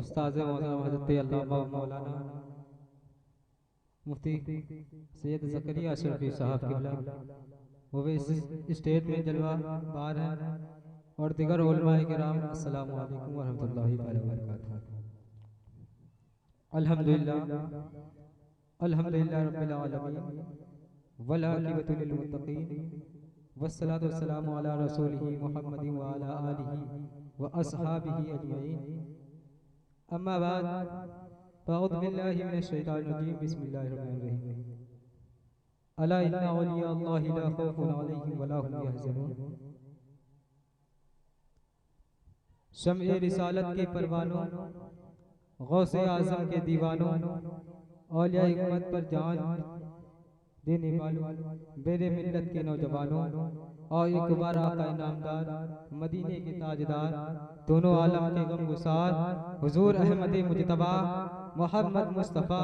उस्ताद मोहतरम हज़रत अल्लामा मौलाना मुफ्ती सैयद ज़करिया अशरफी साहब क़िबला, वो भी इस स्टेज में जलवा बार हैं, और दिगर उलमाए किराम, अस्सलामु अलैकुम व रहमतुल्लाहि व बरकातहू। अल्हम्दुलिल्लाह अल्हम्दुलिल्लाह रब्बिल आलमीन वल आक़िबतु लिल मुत्तक़ीन वस्सलातु वस्सलामु अला रसूलिही मुहम्मदिन व अला आलिही व अस्हाबिही अजमईन। अम्मा बाद, अऊज़ु बिल्लाहि मिनश शैतानिर रजीम, बिस्मिल्लाहिर रहमानिर रहीम। अला इन्ना औलिया अल्लाहि ला खौफुन अलैहिम व ला हुम यहज़नून। शम्ए रिसालत के परवानों, गौसे आज़म के दीवानों, औलिया हिकमत पर जान देने वालों, मेरे मिल्लत के नौजवानों, और एक बार आका इनामदार मदीने के ताजदार, दोनों आलम के गमगुसार हुजूर अहमद मुजतबा मोहम्मद मुस्तफ़ा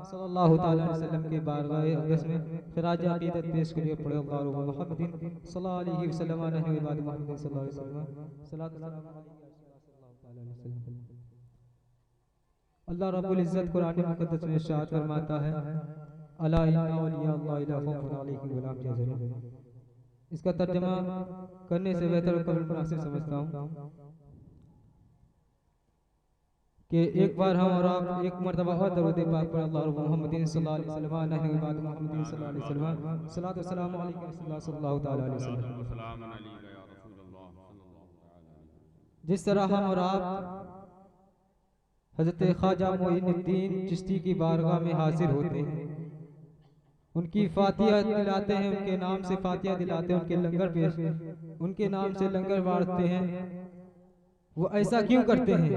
सल्लल्लाहु ताला अलैहि वसल्लम के बारगाह अक़दस में ख़िराज अक़ीदत पेश करिए। पढ़े अल्लाहु मुहम्मदिन सल्लल्लाहु अलैहि वसल्लम नहनु इबाद मोहम्मद सल्लल्लाहु अलैहि वसल्लम सलात सलाम अलैहि। अल्लाह रब्बुल इज़्ज़त कुरान मुक़द्दस में इरशाद फरमाता है, अला इन्ना औलिया अल्लाहि ला खौफुन अलैहिम व ला हुम यहज़नून। इसका तर्जुमा करने से बेहतर कबल मुनासिब समझता हूँ कि एक बार हम और आप एक मरतबा और दरूद पाक पर अल्लाह मुहम्मदिन सल्लल्लाहु अलैहि वसल्लम नहनु इबाद मोहम्मदिन सल्लल्लाहु अलैहि वसल्लम सलात व सलाम अलैका सल्लल्लाहु ताला अलैहि वसल्लम। जिस तरह हम और आप हज़रत ख्वाजा मोइनुद्दीन चिश्ती की बारगाह में हाजिर होते हैं, उनकी फातिहा दिलाते हैं, उनके नाम से फातिहा दिलाते हैं, उनके लंगर पेश, उनके नाम से लंगर बांटते हैं, वो ऐसा क्यों करते हैं?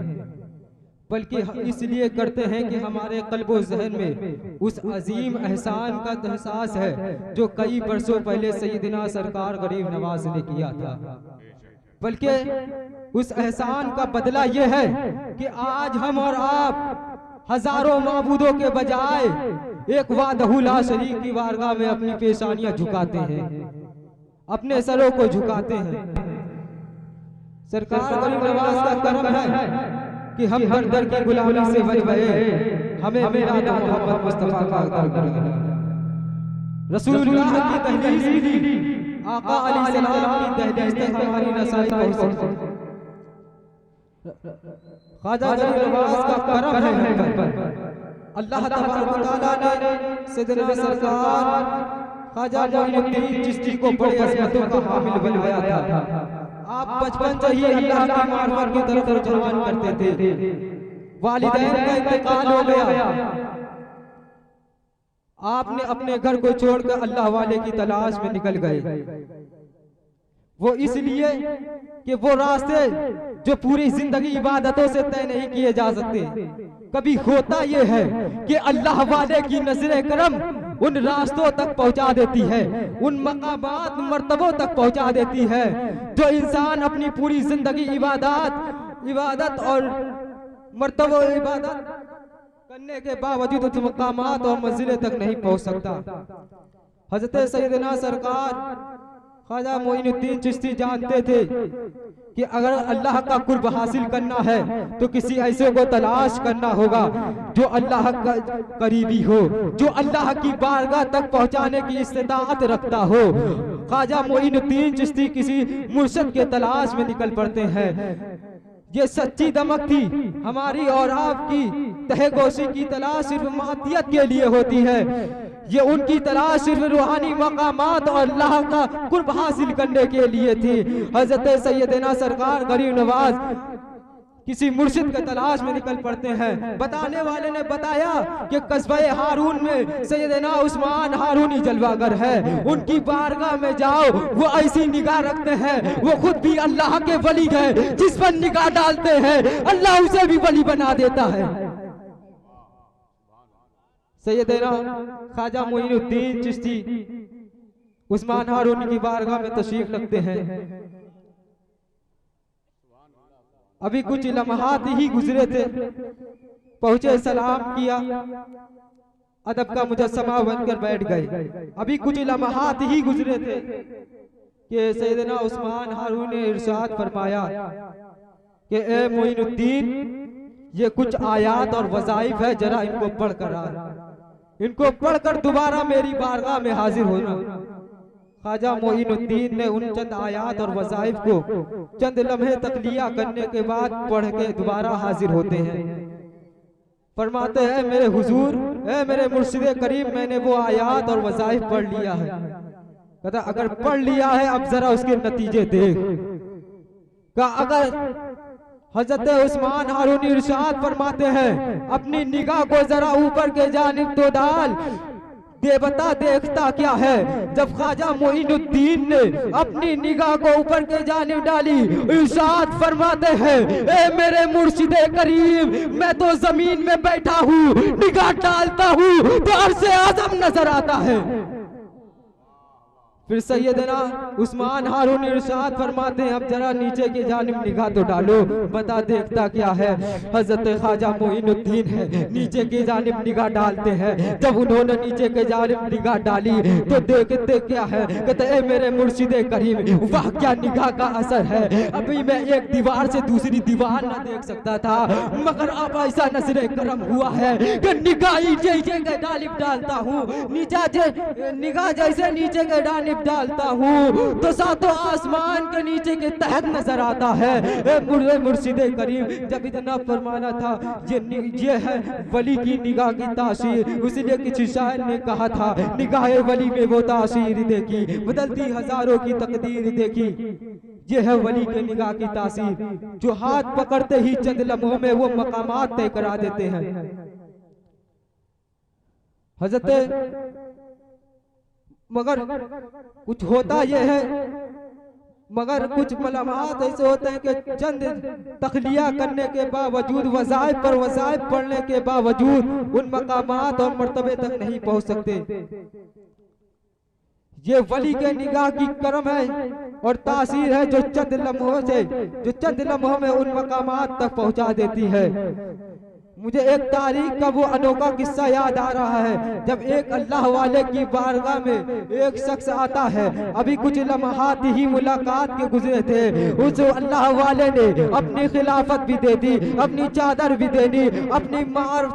बल्कि इसलिए करते हैं कि हमारे क़ल्ब व ज़हन में उस अजीम एहसान का एहसास है जो कई बरसों पहले सैयदना सरकार गरीब नवाज ने किया था। बल्कि उस एहसान का बदला ये है कि आज हम और आप हजारों माबूदों के बजाय एक वाहदहू ला शरीक की बारगाह में अपनी पेशानियां झुकाते हैं, अपने सरों को झुकाते हैं। सरकार गरीब नवाज का करम है कि हम हर दर की गुलामी से बच गए, हमें मिलाद मोहम्मद मुस्तफा का दर मिला। रसूलुल्लाह की तहदीस की, आका अलैहिस्सलाम की तहदीस तक हमारी रसाई पहुंच। ख्वाजा गरीब नवाज का करम है हम पर। अल्लाह तबारक व तआला ने सैयदना सरकार ख्वाजा मोइनुद्दीन चिश्ती को बड़े अज़मतों का हामिल बनवाया था। आप बचपन से ही अल्लाह की मार्फत की तरफ रुझान करते थे। वालिदैन का इंतकाल हो गया, आपने अपने घर को छोड़कर अल्लाह वाले की तलाश में निकल गए। वो इसलिए कि वो रास्ते जो पूरी जिंदगी इबादतों से तय नहीं किए जा सकते, कभी होता ये है कि अल्लाह वाले की नजरे करम उन रास्तों तक पहुंचा देती है, उन मकामात मर्तबों तक पहुंचा देती है जो इंसान अपनी पूरी जिंदगी इबादत और मर्तबों इबादत करने के बावजूद उस मकामात और मंजिलें तक नहीं पहुंच सकता। हजरत सैयदना सरकार ख्वाजा मोइनुद्दीन चिश्ती जानते थे कि अगर अल्लाह का कुर्ब हासिल करना है तो किसी ऐसे को तलाश करना होगा जो अल्लाह का करीबी हो, जो अल्लाह की बारगाह तक पहुंचाने की इस्तिताअत रखता हो। ख्वाजा मोइनुद्दीन चिश्ती किसी मुर्शिद के तलाश में निकल पड़ते हैं। ये सच्ची दमक थी हमारी और आपकी। तहगोशी की तलाश सिर्फ मादियत के लिए होती है, ये उनकी तलाश सिर्फ रूहानी मकामात और अल्लाह का कुर्ब हासिल करने के लिए थी। हजरत सैयदना सरकार गरीब नवाज किसी मुर्शिद के तलाश में निकल पड़ते हैं। बताने वाले ने बताया कि कस्बे हारून में सैयदना उस्मान हारूनी जलवागर है, उनकी बारगाह में जाओ, वो ऐसी निगाह रखते हैं, वो खुद भी अल्लाह के वली है, जिस पर निगाह डालते हैं अल्लाह उसे भी वली बना देता है। सैयदना ख्वाजा मोइनुद्दीन चिश्ती उस्मान हारूनी की बारगाह में तशरीफ रखते हैं। अभी कुछ लम्हात ही गुजरे थे, पहुंचे, सलाम किया, अदब का मुजस्समा बनकर बैठ गए। अभी कुछ लम्हात ही गुजरे थे कि सैयदना उस्मान हारून ने इरशाद फरमाया कि ए मोइनुद्दीन, ये कुछ आयात और वज़ाइफ है, जरा इनको पढ़कर इनको पढ़कर दोबारा मेरी बारगाह में हाजिर होना। ख्वाजा मोइनुद्दीन ने उन चंद आयात और वज़ाइफ को चंद लम्हे तकलिया करने के बाद पढ़ के दोबारा हाजिर होते हैं। फरमाते हैं मेरे हुजूर, मेरे मुर्शिद करीम, मैंने वो आयात और वज़ाइफ पढ़ लिया है। कहता अगर पढ़ लिया है अब जरा उसके नतीजे देख। का अगर हजरत उस्मान हारूनी इरशाद फरमाते हैं अपनी निगाह को जरा ऊपर के जानिब तो डाल, देवता देखता क्या है। जब ख्वाजा मोइनुद्दीन ने अपनी निगाह को ऊपर के जानिब डाली, इरशाद फरमाते हैं ए मेरे मुर्शिदे करीम, मैं तो जमीन में बैठा हूँ, निगाह डालता हूँ तो अर्श आज़म नजर आता है। फिर सैयदना उस्मान हारूनी इरशाद फरमाते हैं अब जरा नीचे की जानिब निगाह तो डालो, बता देखता क्या है। हजरत ख्वाजा मोइनुद्दीन है, नीचे की जानिब निगाह डालते हैं। जब उन्होंने नीचे के जानिब निगाह डाली तो देखते क्या है। कहते ए मेरे मुर्शिदे करीम, वाह क्या निगाह का असर है। अभी मैं एक दीवार से दूसरी दीवार न देख सकता था, मगर अब ऐसा नजरे करम हुआ है कि निगाह नीचे के जानिब डालता हूँ, निगाह जैसे नीचे के जानिब डालता हूँ तो सातों आसमान के नीचे के तहत नजर आता है। मुर्शिदे करीम, जब इतना फरमाना था ये है वली की निगाह की तासीर, इसलिए किसी शायर ने कहा था निगाह वली में वो तासीर देखी, बदलती हजारों की तकदीर देखी। ये है वली के निगाह की तासीर, जो हाथ पकड़ते ही चंद लम्हों में वो मकामात तय करा देते हैं। हजरत मगर कुछ होता यह है, मगर कुछ मलामात ऐसे होते हैं कि चंद तखलिया करने के बावजूद, वज़ाइफ पर वज़ाइफ पढ़ने के बावजूद उन मकामात और मर्तबे तक नहीं पहुंच सकते। ये वली के निगाह की करम है और तासीर है जो चंद लम्हों में उन मकामात तक पहुंचा देती है। मुझे एक तारीख का वो अनोखा किस्सा याद आ रहा है। जब एक अल्लाह वाले की बारगाह में एक शख्स आता है, अभी कुछ लम्हात ही मुलाकात के गुजरे थे, उस अल्लाह वाले ने अपनी खिलाफत भी दे दी, अपनी चादर भी दे दी, अपनी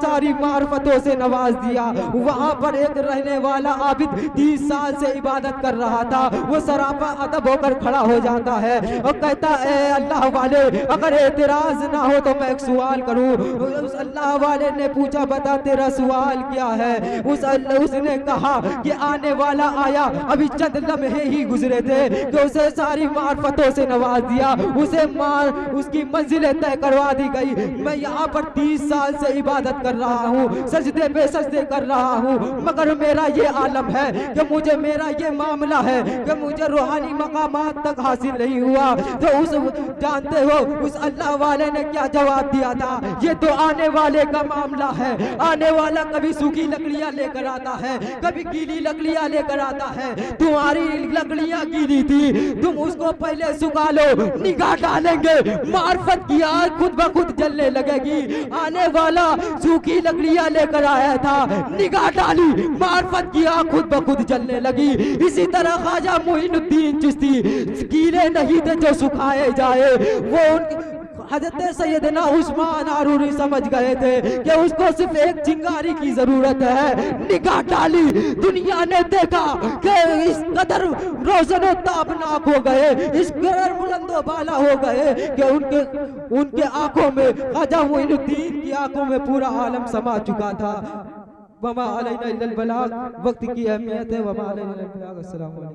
सारी मार्फतों से नवाज दिया। वहाँ पर एक रहने वाला आबिद 30 साल से इबादत कर रहा था, वो सरापा अदब होकर खड़ा हो जाता है और कहता है अल्लाह वाले, अगर एतराज ना हो तो मैं एक सवाल करूँ। अल्लाह वाले ने पूछा बता तेरा सवाल क्या है। उसने कहा कि आने वाला आया, अभी चंद लम्हे ही गुजरे थे कि उसे सारी मार्फतों से नवाज दिया, उसकी मंजिलें तय करवा दी गई। मैं यहाँ पर 30 साल से इबादत कर रहा हूँ, सजदे पे सजदे कर रहा हूँ, मगर मेरा ये आलम है कि मेरा ये मामला है कि मुझे रूहानी मकामात तक हासिल नहीं हुआ। तो जानते हो उस अल्लाह वाले ने क्या जवाब दिया था? ये तो आने वाले का मामला है। आने वाला कभी सूखी लकड़ियां लेकर आता है, कभी गीली लकड़ियां लेकर आता है। तुम्हारी लकड़ियां गीली थी, तुम उसको पहले सुखा लो, निगाह डालेंगे मार्फत की आग खुद ब खुद जलने लगेगी। आने वाला सूखी लकड़ियां लेकर आया था, निगाह डाली मार्फत की आग खुद ब खुद जलने लगी। इसी तरह ख्वाजा मोइनुद्दीन चिश्ती गीले नहीं थे जो सुखाए जाए, वो हजरत सैयदना उस्मान हारूनी समझ गए थे कि उसको सिर्फ एक चिंगारी की जरूरत है। निगाह डाली, दुनिया ने देखा कि इस कदर रोशनो ताबनाक हो गए, इस कदर बुलंदो बाला हो गए कि उनके आंखों में, ख्वाजा मोइनुद्दीन की आंखों में पूरा आलम समा चुका था। वमा अलैना इल्लल बलाग, वक्त की अहमियत है। वमा अलैना इल्लल बलाग। अस्सलाम वालेकुम।